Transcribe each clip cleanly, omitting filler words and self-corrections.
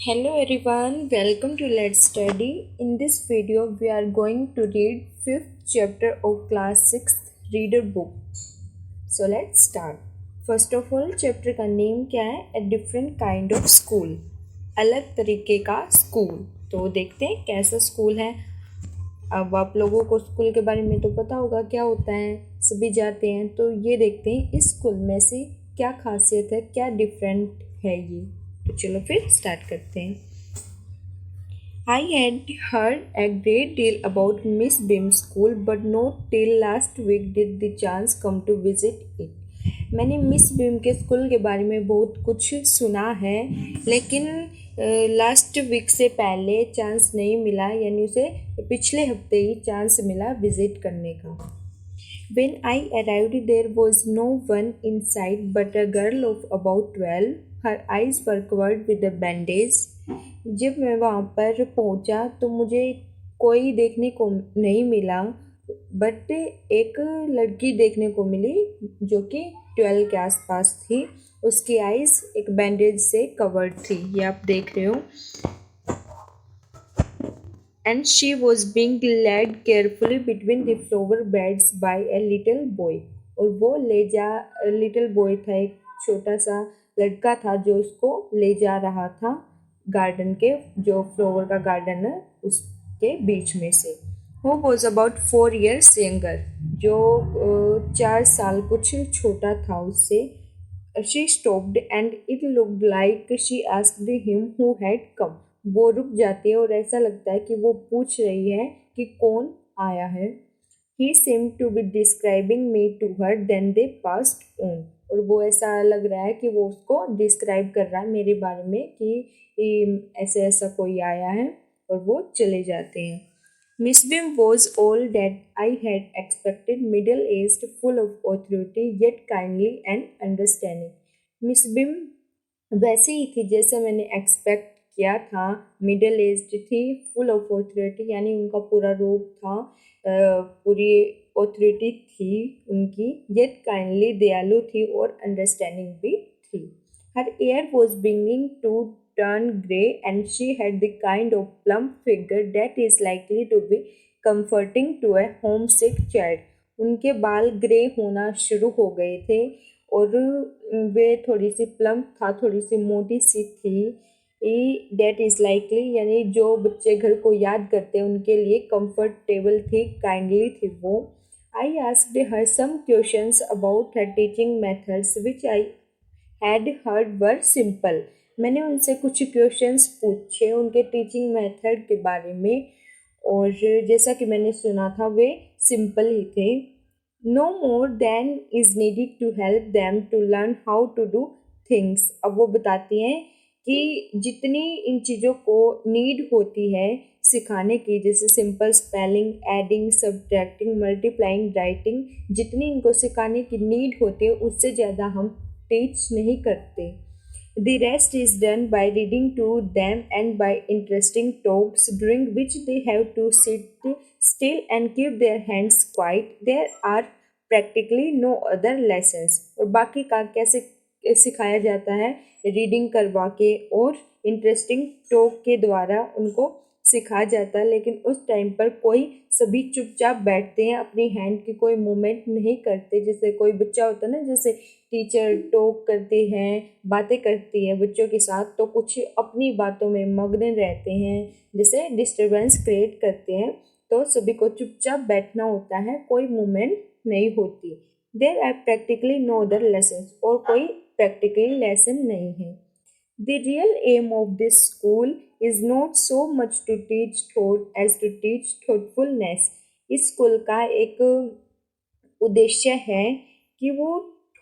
Hello everyone, welcome to Let's Study. In this video, we are going to read 5th chapter of class 6th reader book. So let's start. First of all, chapter का name क्या है? A different kind of school. अलग तरीके का school. तो देखते हैं कैसा स्कूल है. अब आप लोगों को स्कूल के बारे में तो पता होगा क्या होता है, सभी जाते हैं. तो ये देखते हैं इस स्कूल में से क्या खासियत है, क्या डिफरेंट है ये. तो चलो फिर स्टार्ट करते हैं. I had heard a great deal about Miss Bim's school, but not till last week did the chance come to visit it. मैंने मिस बिम के स्कूल के बारे में बहुत कुछ सुना है, लेकिन लास्ट वीक से पहले चांस नहीं मिला, यानी उसे पिछले हफ्ते ही चांस मिला विजिट करने का. When I arrived, there was no one inside but a girl of about 12. Her eyes were covered with a bandage. जब मैं वहाँ पर पहुँचा तो मुझे कोई देखने को नहीं मिला, बट एक लड़की देखने को मिली जो कि 12 के आसपास थी. उसकी आइज़ एक बैंडेज से कवर्ड थी, ये आप देख रहे हो. And she was being led carefully between the flower beds by a little boy. और वो लिटिल बॉय था, एक छोटा सा लड़का था जो उसको ले जा रहा था गार्डन के, जो फ्लावर का गार्डन है उसके बीच में से. Who was about 4 years younger, जो 4 साल कुछ छोटा था उससे. She stopped and it looked like she asked him who had come. वो रुक जाती है और ऐसा लगता है कि वो पूछ रही है कि कौन आया है. He seemed to be describing me to her, then they passed on. और वो ऐसा लग रहा है कि वो उसको डिस्क्राइब कर रहा है मेरे बारे में कि ऐसे ऐसा कोई आया है, और वो चले जाते हैं. Miss Bim was all that I had expected, middle-aged, full of authority, yet kindly and understanding. Miss Bim वैसे ही थी जैसे मैंने एक्सपेक्ट किया था. मिडिल एज्ड थी, फुल ऑफ ऑथोरिटी, यानी उनका पूरा रूप था, पूरी ऑथोरिटी थी उनकी, येट काइंडली, दयालु थी और अंडरस्टैंडिंग भी थी. Her hair was beginning to turn grey and she had the kind of plump figure that is likely to be comforting to a homesick child. उनके बाल ग्रे होना शुरू हो गए थे और वे थोड़ी सी प्लम्प था, थोड़ी सी मोटी सी थी. डेट इज़ लाइकली, यानी जो बच्चे घर को याद करते हैं उनके लिए कंफर्टेबल थी, काइंडली थी वो. I asked her some questions about her teaching methods which I had heard were simple. मैंने उनसे कुछ क्वेश्चंस पूछे उनके टीचिंग मेथड के बारे में, और जैसा कि मैंने सुना था वे सिंपल ही थे. No more than is needed to help them to learn how to do things. अब वो बताती हैं कि जितनी इन चीज़ों को नीड होती है सिखाने की, जैसे simple spelling, adding, subtracting, multiplying, writing, जितनी इनको सिखाने की नीड होती है उससे ज़्यादा हम टीच नहीं करते. The rest is done by reading to them and by interesting talks during which they have to sit still and keep their hands quiet. There are practically no other lessons. और बाकी का कैसे सिखाया जाता है, reading करवा के और इंटरेस्टिंग टॉक के द्वारा उनको सिखाया जाता है, लेकिन उस टाइम पर कोई सभी चुपचाप बैठते हैं, अपनी हैंड की कोई मूवमेंट नहीं करते. जैसे कोई बच्चा होता है ना, जैसे टीचर टॉक करते हैं, बातें करती है बच्चों के साथ, तो कुछ अपनी बातों में मग्न रहते हैं, जैसे डिस्टरबेंस क्रिएट करते हैं, तो सभी को चुपचाप बैठना होता है, कोई मूवमेंट नहीं होती. There are practically no other lesson, और कोई प्रैक्टिकली लेसन नहीं है. The real aim of this school is not so much to teach thought as to teach thoughtfulness. इस स्कूल का एक उद्देश्य है कि वो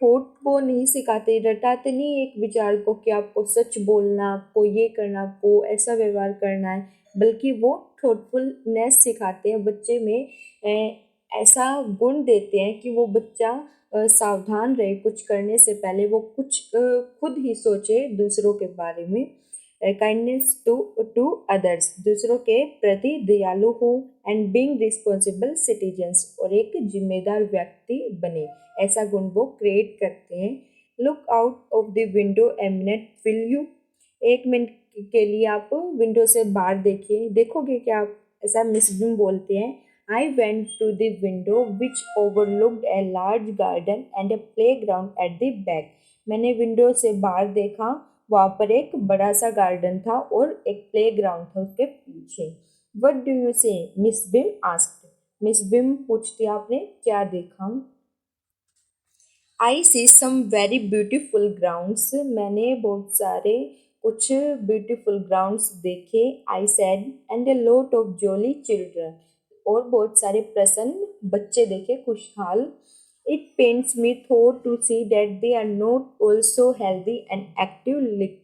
थॉट को नहीं सिखाते, रटाते नहीं एक विचार को कि आपको सच बोलना, आपको ये करना, आपको ऐसा व्यवहार करना है, बल्कि वो थॉटफुलनेस सिखाते हैं. बच्चे में ऐसा गुण देते हैं कि वो बच्चा सावधान रहे, कुछ करने से पहले वो कुछ खुद ही सोचे दूसरों के बारे में. काइंडनेस टू अदर्स, दूसरों के प्रति दयालु हो, एंड बीइंग रिस्पॉन्सिबल सिटीजन्स, और एक जिम्मेदार व्यक्ति बने, ऐसा गुण वो क्रिएट करते हैं. Look out of the window a minute, will you. एक मिनट के लिए आप विंडो से बाहर देखोगे क्या आप, ऐसा मिस बिम बोलते हैं। I went to the window which overlooked a large garden and a playground at the back. मैंने विंडो से बाहर देखा, वहाँ पर एक बड़ा सा गार्डन था और एक प्ले ग्राउंड था उसके पीछे। What do you see, Miss Beam asked. Miss Beam पूछती, आपने क्या देखा। I see some very beautiful grounds. मैंने बहुत सारे कुछ ब्यूटीफुल ग्राउंड्स देखे। I said and a lot of jolly children. और बहुत सारे प्रसन्न बच्चे देखे, खुशहाल। It pains me thought to see that they are not also healthy and active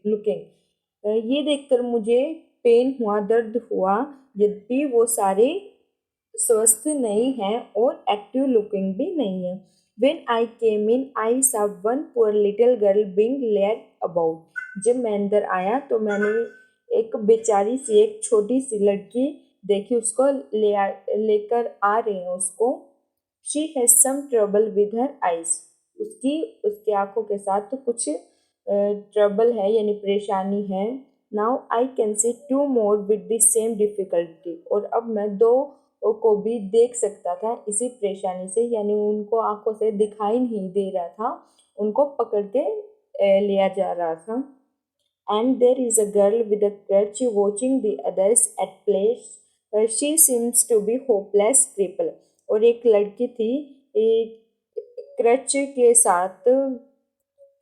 looking. ये देखकर मुझे पेन हुआ, दर्द हुआ, यद्यपि वो सारे स्वस्थ नहीं हैं और एक्टिव लुकिंग भी नहीं है। When I came in, I saw one poor little girl being led about. जब मैं अंदर आया तो मैंने एक बेचारी सी, एक छोटी सी लड़की देखी, उसको लेकर आ रहे हैं उसको। She has some trouble with her eyes. उसकी आंखों के साथ तो कुछ ट्रबल है, यानी परेशानी है। Now I can see two more with the same difficulty. और अब मैं दो को भी देख सकता था इसी परेशानी से, यानी उनको आंखों से दिखाई नहीं दे रहा था, उनको पकड़ के लिया जा रहा था। And there is a girl with a crutch watching the others at play. She seems to be hopeless cripple. और एक लड़की थी क्रच के साथ।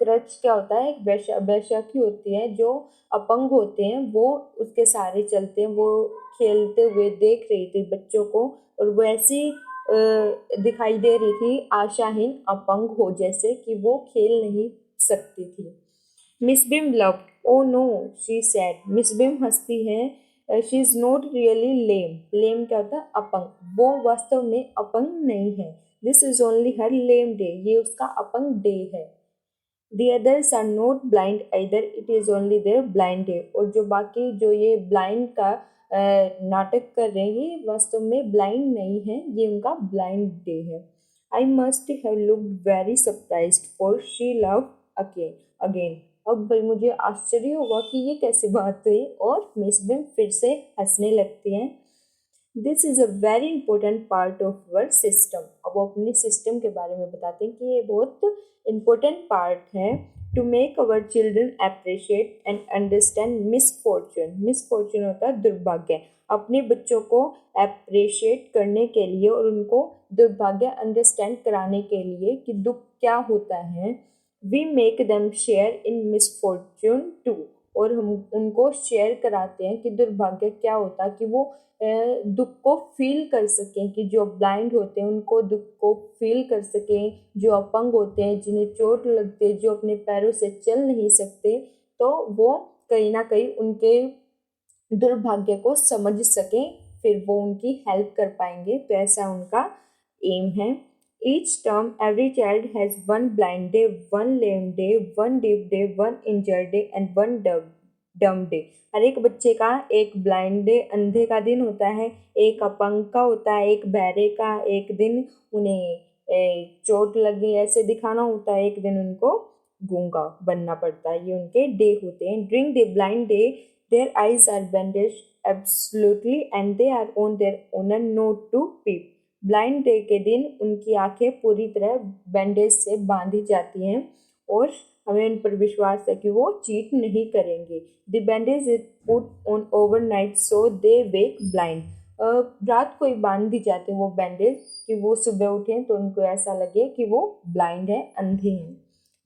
क्रच क्या होता है, एक बैसाखी होती है, जो अपंग होते हैं वो उसके सहारे चलते हैं। वो खेलते हुए देख रही थी बच्चों को, और वो ऐसी दिखाई दे रही थी आशाहीन अपंग हो, जैसे कि वो खेल नहीं सकती थी। Miss Beam loved, oh no she said. Miss Beam हंसती है। She is not really lame. Lame क्या होता है, अपंग। वो वास्तव में अपंग नहीं है। This is only her lame day. ये उसका अपंग डे है। The others are not blind either, it is only their blind day. और जो बाकी जो ये ब्लाइंड का नाटक कर रहे हैं, ये वास्तव में ब्लाइंड नहीं है, ये उनका ब्लाइंड डे है। I must have looked very surprised for she laughed again. अब भाई मुझे आश्चर्य होगा कि ये कैसी बात हुई, और मिस बिम फिर से हंसने लगती हैं। This is a very important part of our system. अब वो अपने सिस्टम के बारे में बताते हैं कि ये बहुत इम्पोर्टेंट पार्ट है। To make our children appreciate and understand misfortune. Misfortune होता है दुर्भाग्य। अपने बच्चों को अप्रिशिएट करने के लिए और उनको दुर्भाग्य अंडरस्टैंड कराने के लिए कि दुख क्या होता है। We make them share in misfortune too. और हम उनको शेयर कराते हैं कि दुर्भाग्य क्या होता है, कि वो दुख को फील कर सकें, कि जो ब्लाइंड होते हैं उनको दुख को फील कर सकें, जो अपंग होते हैं, जिन्हें चोट लगती है, जो अपने पैरों से चल नहीं सकते, तो वो कहीं ना कहीं उनके दुर्भाग्य को समझ सकें, फिर वो उनकी हेल्प कर पाएंगे। तो ऐसा उनका एम है। Each term every child has one blind day, one lame day, one deaf day, one injured day and one डम डे। हर एक बच्चे का एक ब्लाइंड डे, अंधे का दिन होता है, एक अपंग का होता है, एक बहरे का, एक दिन उन्हें चोट लगी ऐसे दिखाना होता है, एक दिन उनको गूंगा बनना पड़ता है। ये उनके डे होते हैं। During the blind day their eyes are bandage absolutely and they are on their honour not to peep. Blind day के दिन उनकी आंखें पूरी तरह बैंडेज से बांधी जाती हैं और हमें उन पर विश्वास है कि वो चीट नहीं करेंगे। The bandage is put on overnight so they wake blind. रात को ही बांध दी जाते हैं वो बैंडेज, कि वो सुबह उठें तो उनको ऐसा लगे कि वो ब्लाइंड है, अंधे हैं।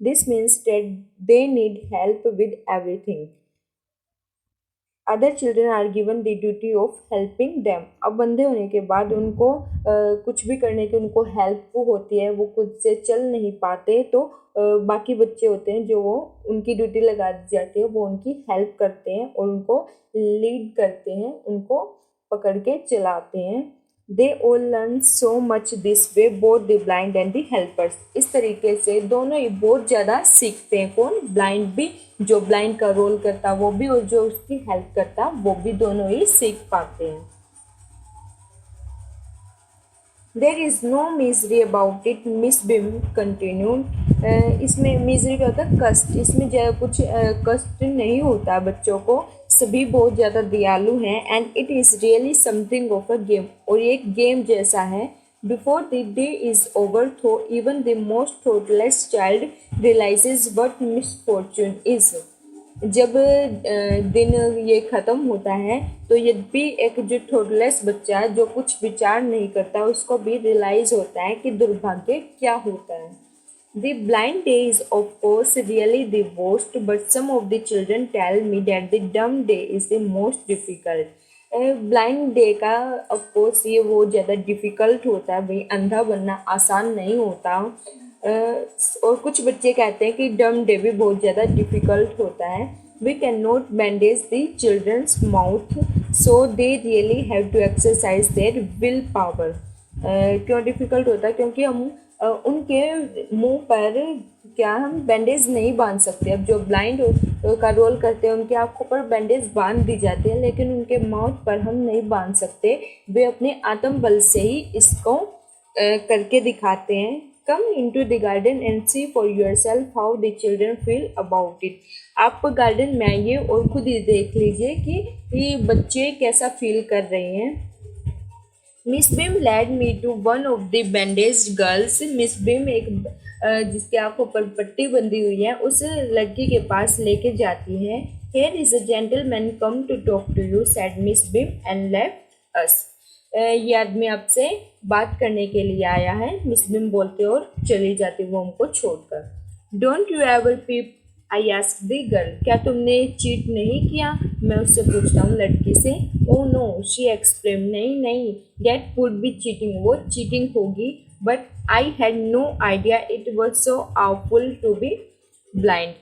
This means that they need help with everything. Other children are given the duty of helping them. अब अंधे होने के बाद उनको कुछ भी करने की उनको हेल्प होती है, वो खुद से चल नहीं पाते, तो बाकी बच्चे होते हैं जो वो उनकी ड्यूटी लगा दी जाती है, वो उनकी हेल्प करते हैं और उनको लीड करते हैं, उनको पकड़ के चलाते हैं। They all learn so much this way, both the blind and the helpers. इस तरीके से दोनों ही बहुत ज़्यादा सीखते हैं। कौन, ब्लाइंड भी, जो ब्लाइंड का रोल करता वो भी, और जो उसकी हेल्प करता वो भी, दोनों ही सीख पाते हैं। There is no misery about it, Miss Beam continued. इसमें मिजरी क्या होता है, कष्ट। इसमें कुछ कष्ट नहीं होता बच्चों को। सभी बहुत ज़्यादा दयालु हैं and it is really something of a game, और ये एक गेम जैसा है. Before the day is over though even the most thoughtless child realises what misfortune is. जब दिन ये ख़त्म होता है तो ये भी एक जो थॉटलेस बच्चा है जो कुछ विचार नहीं करता उसको भी रियलाइज होता है कि दुर्भाग्य क्या होता है. The blind day is of course really the worst, but some of the children tell me that the dumb day is the most difficult. Blind day का ऑफ कोर्स ये वो ज़्यादा डिफ़िकल्ट होता है भाई, अंधा बनना आसान नहीं होता. और कुछ बच्चे कहते हैं कि डम डे भी बहुत ज़्यादा डिफ़िकल्ट होता है. We can not bandage the children's mouth so they really have to exercise their will power. क्यों डिफ़िकल्ट होता है? क्योंकि हम उनके मुंह पर क्या हम बैंडेज नहीं बांध सकते. अब जो ब्लाइंड का रोल करते हैं उनकी आंखों पर बैंडेज बांध दी जाती है, लेकिन उनके माउथ पर हम नहीं बांध सकते. वे अपने आत्म बल से ही इसको करके दिखाते हैं. Come into the garden and see for yourself how the children feel about it. आप गार्डन में आइए और खुद ही देख लीजिए कि ये बच्चे कैसा फील कर रहे हैं. Miss Beam led me to one of the bandage girls. Miss Beam एक जिसके आंखों पर पट्टी बंधी हुई है उस लड़की के पास लेके जाती है. Here is a gentleman come to talk to you said Miss Beam and left us. ये आदमी आपसे बात करने के लिए आया है, मिस बिम बोलते और चली जाती वो हमको छोड़कर. Don't you ever peep I asked the girl. क्या तुमने चीट नहीं किया? मैं उससे पूछता हूँ लड़की से. Oh no she explain. नहीं नहीं, डेट वुड बी चीटिंग. वो चीटिंग होगी. But I had no idea it was so awful to be blind.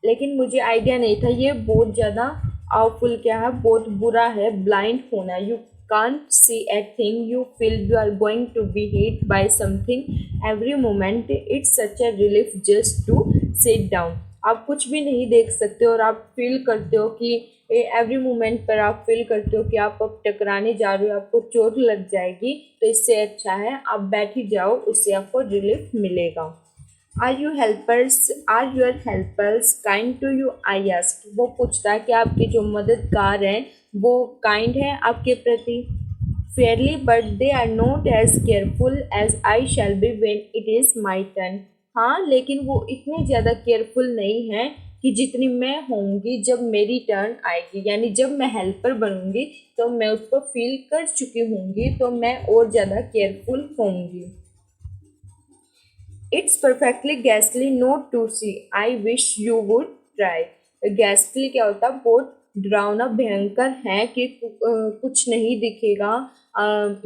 लेकिन मुझे आइडिया नहीं था ये बहुत ज़्यादा awful क्या है, बहुत बुरा है ब्लाइंड होना. You can't see a thing, you feel you are going to be hit by something every moment. It's such a relief just to sit down. आप कुछ भी नहीं देख सकते और आप फील करते हो कि एवरी मोमेंट पर आप फील करते हो कि आप अब टकराने जा रहे हो, आपको चोट लग जाएगी. तो इससे अच्छा है आप बैठ ही जाओ, उससे आपको रिलीफ मिलेगा. Are your helpers kind to you I ask. वो पूछता है कि आपके जो मददगार हैं वो काइंड है आपके प्रति. Fairly but they are not as careful as I shall be when it is my turn. हाँ, लेकिन वो इतने ज़्यादा केयरफुल नहीं है कि जितनी मैं होंगी जब मेरी टर्न आएगी. यानी जब मैं हेल्पर बनूंगी तो मैं उसको फील कर चुकी होंगी, तो मैं और ज़्यादा केयरफुल होंगी. इट्स परफेक्टली गैसली not to see. I wish you would try. गैसली क्या होता है? बहुत डरावना भयंकर है कि कुछ नहीं दिखेगा.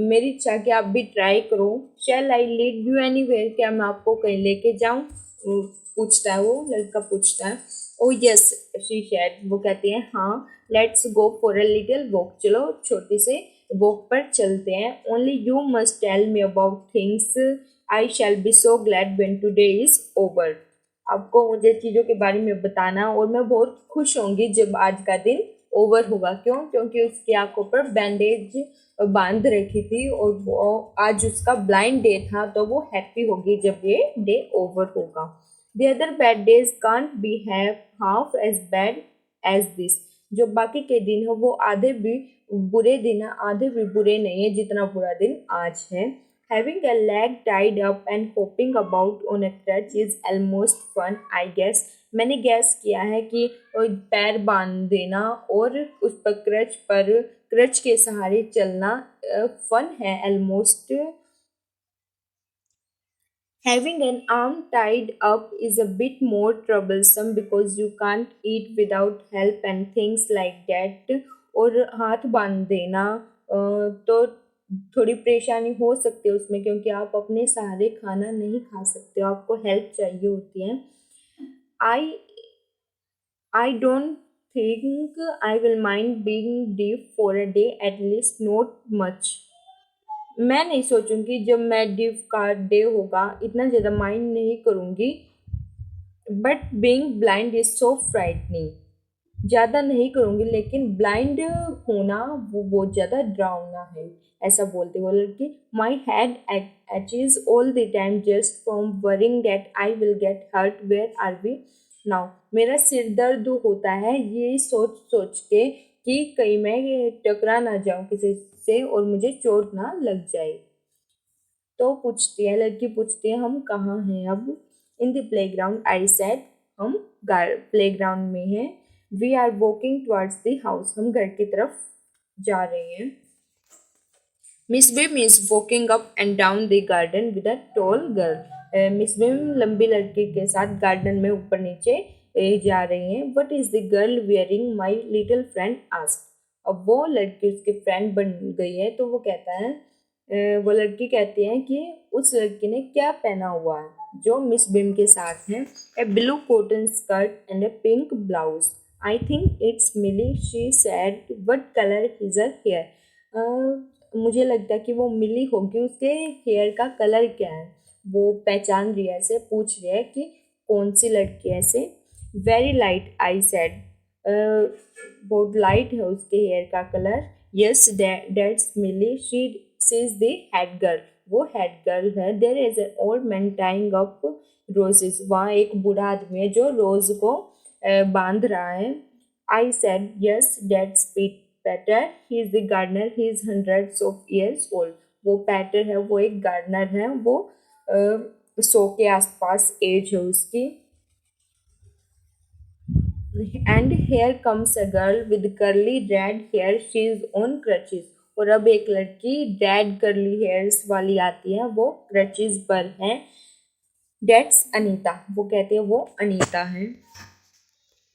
मेरी इच्छा कि आप भी ट्राई करो. शैल आई लीड यू एनीवेयर. क्या मैं आपको कहीं लेके जाऊं? पूछता है वो लड़का पूछता है. Oh yes she said. वो कहती है हाँ. Let's go for a little walk. चलो छोटी से वॉक पर चलते हैं. Only you must tell me about things. I shall be so glad when today is over. आपको मुझे चीज़ों के बारे में बताना और मैं बहुत खुश होंगी जब आज का दिन ओवर होगा. क्यों? क्योंकि उसकी आंखों पर बैंडेज बांध रखी थी और वो आज उसका ब्लाइंड डे था, तो वो हैप्पी होगी जब ये डे ओवर होगा. The other bad days can't be have half as bad as this. जो बाकी के दिन है वो आधे भी बुरे दिन है, आधे भी बुरे नहीं है जितना बुरा दिन आज है. Having a leg tied up and hopping about on a crutch is almost fun, I guess. मैंने गैस किया है कि पैर बांध देना और उस पर क्रच के सहारे चलना फन है almost. Having an arm tied up is a bit more troublesome because you can't eat without help and things like that. और हाथ बांध देना तो थोड़ी परेशानी हो सकती है उसमें, क्योंकि आप अपने सहारे खाना नहीं खा सकते हो, आपको हेल्प चाहिए होती है. I I don't think I will mind being deaf for a day, at least not much. मैं नहीं सोचूंगी जब मैं डिव का डे होगा, इतना ज़्यादा माइंड नहीं करूँगी. But being blind is so frightening. ज़्यादा नहीं करूँगी, लेकिन ब्लाइंड होना वो बहुत ज़्यादा डरावना है. ऐसा बोलते वो लड़की. My head aches all the time just from worrying that I will get hurt. Where are we? Now. मेरा सिर दर्द होता है ये सोच सोच के कि कहीं मैं टकरा ना जाऊं किसी से और मुझे चोट ना लग जाए। तो पूछती है, लड़की पूछती है, हम कहाँ हैं अब? In the playground, I said. हम प्लेग्राउंड में हैं। We are walking towards the house, हम घर की तरफ जा रहे हैं। Miss Bim is walking up and down the garden with a tall girl. Miss Bim लंबी लड़की के साथ गार्डन में ऊपर नीचे जा रही हैं। What is the girl wearing, my little friend asked. अब वो लड़की उसकी फ्रेंड बन गई है, तो वो कहता है, वो लड़की कहती है कि उस लड़की ने क्या पहना हुआ है जो मिस बिम के साथ है। A blue cotton skirt and a pink blouse. I think it's Milly, she said. What colour is her hair? मुझे लगता है कि वो मिली होगी, उसके हेयर का कलर क्या है। वो पहचान रही है, ऐसे पूछ रही है कि कौन सी लड़की है ऐसे। Very light, I said. बहुत लाइट है उसके हेयर का colour. Yes that's Millie, she says the head girl. वो हेड गर्ल है। There is an old man tying up roses. वहाँ एक बूढ़ा आदमी है जो रोज को बांध रहा है। I said yes that's Pater, he is the gardener, he is hundreds of years old. वो पैटर है, वो एक गार्डनर है, वो 100 के आसपास एज है उसकी। And here comes a girl with curly red hair, she is on crutches. और अब एक लड़की रेड कर्ली हेयर्स वाली आती है, वो क्रचेस पर है। डेट्स अनीता, वो कहते हैं वो अनीता है।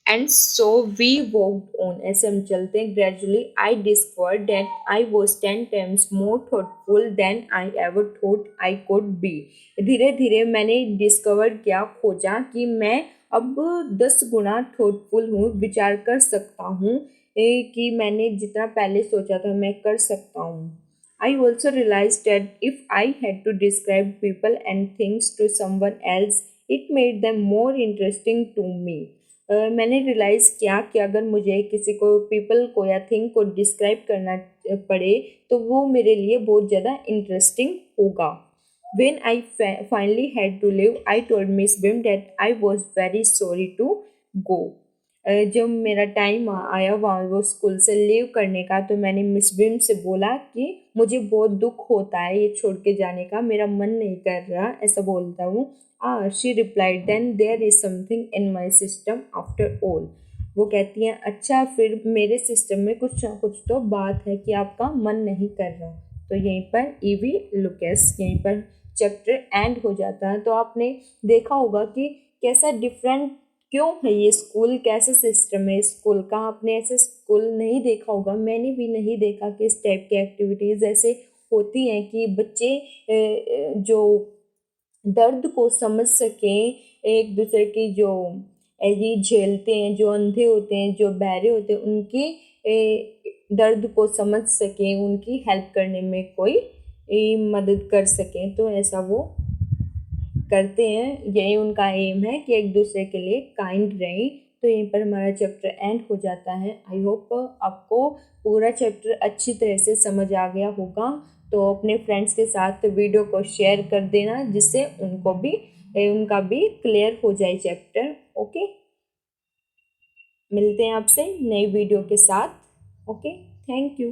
And so we walked on, ऐसे हम चलते हैं। Gradually I discovered that I was 10 times more thoughtful than I ever thought I could be. धीरे धीरे मैंने डिस्कवर किया, खोजा कि मैं अब 10 गुना थॉटफुल हूँ, विचार कर सकता हूँ कि मैंने जितना पहले सोचा था मैं कर सकता हूँ। I also realized that if I had to describe people and things to someone else, it made them more interesting to me. मैंने रियलाइज किया कि अगर मुझे किसी को, पीपल को या थिंग को डिस्क्राइब करना पड़े तो वो मेरे लिए बहुत ज़्यादा इंटरेस्टिंग होगा। When I finally had to leave, I told Miss Bim that I was very sorry to go. जब मेरा टाइम आया वहाँ वो स्कूल से लीव करने का, तो मैंने मिस बिम से बोला कि मुझे बहुत दुख होता है ये छोड़ के जाने का, मेरा मन नहीं कर रहा, ऐसा बोलता हूँ। She replied, then there is something in my system after all. वो कहती हैं, अच्छा फिर मेरे सिस्टम में कुछ ना कुछ तो बात है कि आपका मन नहीं कर रहा। तो यहीं पर ईवी लुकेस, यहीं पर चैप्टर एंड हो जाता है। तो आपने देखा होगा कि कैसा डिफरेंट क्यों है ये स्कूल, कैसा सिस्टम है स्कूल का। आपने ऐसे स्कूल नहीं देखा होगा, मैंने भी नहीं देखा कि इस टाइप की एक्टिविटीज़ ऐसे होती हैं कि बच्चे जो दर्द को समझ सकें, एक दूसरे की जो ये झेलते हैं, जो अंधे होते हैं, जो बहरे होते हैं, उनकी दर्द को समझ सकें, उनकी हेल्प करने में कोई मदद कर सकें। तो ऐसा वो करते हैं, यही उनका एम है कि एक दूसरे के लिए काइंड रहें। तो यहीं पर हमारा चैप्टर एंड हो जाता है। आई होप आपको पूरा चैप्टर अच्छी तरह से समझ आ गया होगा। तो अपने फ्रेंड्स के साथ वीडियो को शेयर कर देना, जिससे उनको भी उनका भी क्लियर हो जाए चैप्टर। ओके, मिलते हैं आपसे नई वीडियो के साथ। Okay, thank you.